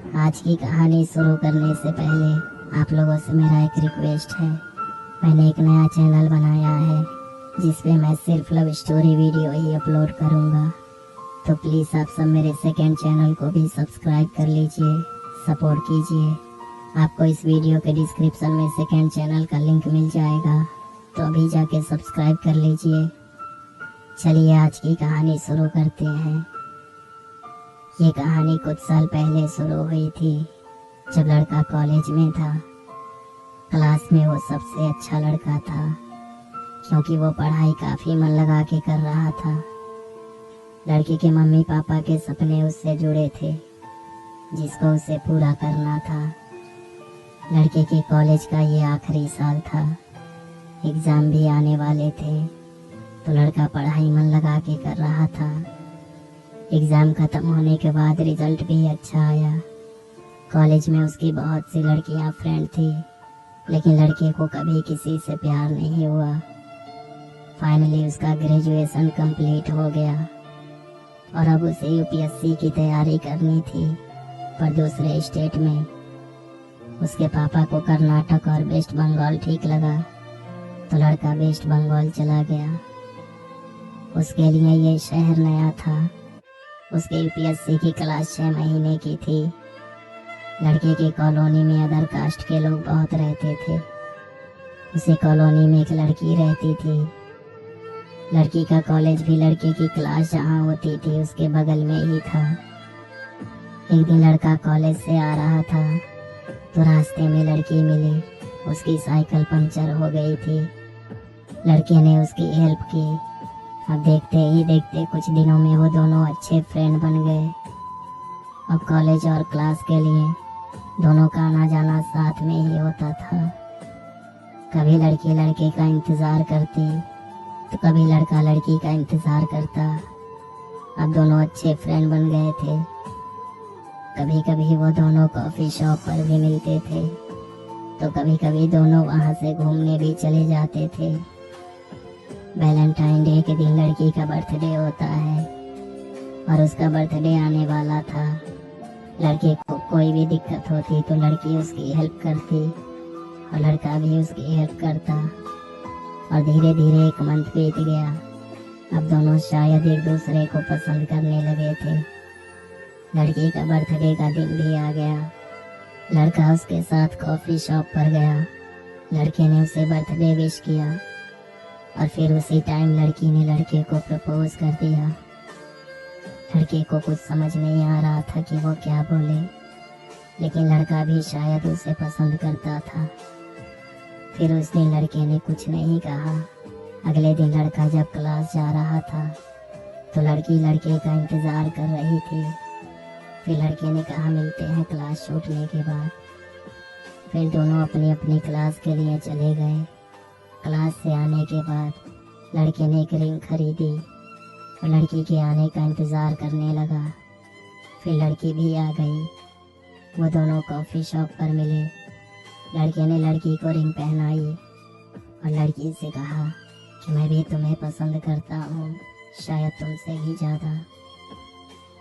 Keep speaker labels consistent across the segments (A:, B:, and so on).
A: आज की कहानी शुरू करने से पहले आप लोगों से मेरा एक रिक्वेस्ट है। मैंने एक नया चैनल बनाया है जिस पे मैं सिर्फ लव स्टोरी वीडियो ही अपलोड करूँगा, तो प्लीज़ आप सब मेरे सेकंड चैनल को भी सब्सक्राइब कर लीजिए, सपोर्ट कीजिए। आपको इस वीडियो के डिस्क्रिप्शन में सेकंड चैनल का लिंक मिल जाएगा, तो अभी जाके सब्सक्राइब कर लीजिए। चलिए आज की कहानी शुरू करते हैं। ये कहानी कुछ साल पहले शुरू हुई थी, जब लड़का कॉलेज में था। क्लास में वो सबसे अच्छा लड़का था, क्योंकि वो पढ़ाई काफी मन लगा के कर रहा था। लड़के के मम्मी पापा के सपने उससे जुड़े थे, जिसको उसे पूरा करना था। लड़के के कॉलेज का ये आखिरी साल था, एग्जाम भी आने वाले थे, तो लड़का पढ़ाई मन लगा के कर रहा था। एग्जाम खत्म होने के बाद रिजल्ट भी अच्छा आया। कॉलेज में उसकी बहुत सी लड़कियां फ्रेंड थी, लेकिन लड़के को कभी किसी से प्यार नहीं हुआ। फाइनली उसका ग्रेजुएशन कंप्लीट हो गया और अब उसे यूपीएससी की तैयारी करनी थी, पर दूसरे स्टेट में। उसके पापा को कर्नाटक और वेस्ट बंगाल ठीक लगा, तो लड़का वेस्ट बंगाल चला गया। उसके लिए ये शहर नया था। उसके यूपीएससी की क्लास 6 महीने की थी। लड़के की कॉलोनी में अदर कास्ट के लोग बहुत रहते थे। उसी कॉलोनी में एक लड़की रहती थी। लड़की का कॉलेज भी लड़के की क्लास जहाँ होती थी उसके बगल में ही था। एक दिन लड़का कॉलेज से आ रहा था, तो रास्ते में लड़की मिली। उसकी साइकिल पंचर हो गई थी। लड़के ने उसकी हेल्प की। अब देखते ही देखते कुछ दिनों में वो दोनों अच्छे फ्रेंड बन गए। अब कॉलेज और क्लास के लिए दोनों का आना जाना साथ में ही होता था। कभी लड़की लड़के का इंतजार करती, तो कभी लड़का लड़की का इंतजार करता। अब दोनों अच्छे फ्रेंड बन गए थे। कभी कभी वो दोनों कॉफी शॉप पर भी मिलते थे, तो कभी कभी दोनों वहां से घूमने भी चले जाते थे। वैलेंटाइन डे के दिन लड़की का बर्थडे होता है और उसका बर्थडे आने वाला था। लड़के को कोई भी दिक्कत होती तो लड़की उसकी हेल्प करती और लड़का भी उसकी हेल्प करता। और धीरे धीरे एक मंथ बीत गया। अब दोनों शायद एक दूसरे को पसंद करने लगे थे। लड़की का बर्थडे का दिन भी आ गया। लड़का उसके साथ कॉफी शॉप पर गया। लड़के ने उसे बर्थडे विश किया और फिर उसी टाइम लड़की ने लड़के को प्रपोज कर दिया। लड़के को कुछ समझ नहीं आ रहा था कि वो क्या बोले, लेकिन लड़का भी शायद उसे पसंद करता था। फिर उस दिन लड़के ने कुछ नहीं कहा। अगले दिन लड़का जब क्लास जा रहा था, तो लड़की लड़के का इंतजार कर रही थी। फिर लड़के ने कहा मिलते हैं क्लास छूटने के बाद। फिर दोनों अपनी अपनी क्लास के लिए चले गए। क्लास से आने के बाद लड़के ने एक रिंग खरीदी और लड़की के आने का इंतजार करने लगा। फिर लड़की भी आ गई। वो दोनों कॉफी शॉप पर मिले। लड़के ने लड़की को रिंग पहनाई और लड़की से कहा कि मैं भी तुम्हें पसंद करता हूँ, शायद तुमसे भी ज़्यादा।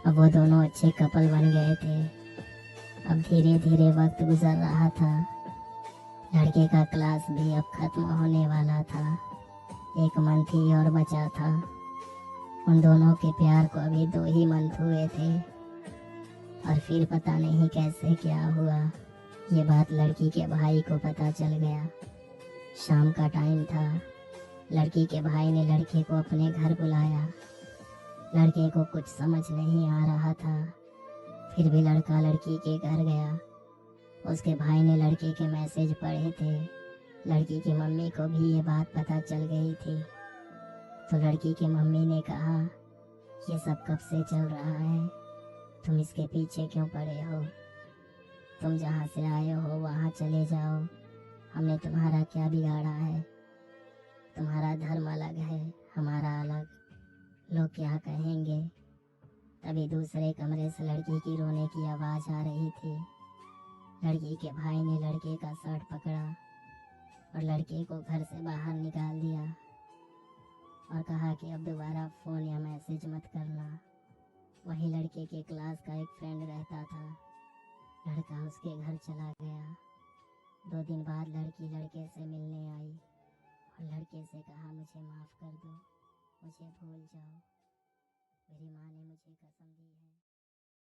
A: अब वो दोनों अच्छे कपल बन गए थे। अब धीरे धीरे वक्त गुजर रहा था। लड़के का क्लास भी अब खत्म होने वाला था। एक मंथ ही और बचा था। उन दोनों के प्यार को अभी 2 ही मंथ हुए थे और फिर पता नहीं कैसे क्या हुआ। ये बात लड़की के भाई को पता चल गया। शाम का टाइम था। लड़की के भाई ने लड़के को अपने घर बुलाया। लड़के को कुछ समझ नहीं आ रहा था, फिर भी लड़का लड़की के घर गया। उसके भाई ने लड़के के मैसेज पढ़े थे। लड़की की मम्मी को भी ये बात पता चल गई थी, तो लड़की की मम्मी ने कहा ये सब कब से चल रहा है, तुम इसके पीछे क्यों पड़े हो? तुम जहाँ से आए हो वहाँ चले जाओ। हमने तुम्हारा क्या बिगाड़ा है? तुम्हारा धर्म अलग है, हमारा अलग। लोग क्या कहेंगे? तभी दूसरे कमरे से लड़की की रोने की आवाज़ आ रही थी। लड़की के भाई ने लड़के का शर्ट पकड़ा और लड़के को घर से बाहर निकाल दिया और कहा कि अब दोबारा फ़ोन या मैसेज मत करना। वहीं लड़के के क्लास का एक फ्रेंड रहता था। लड़का उसके घर चला गया। 2 दिन बाद लड़की लड़के से मिलने आई और लड़के से कहा, मुझे माफ कर दो, मुझे भूल जाओ, मेरी माँ ने मुझे कसम दी है।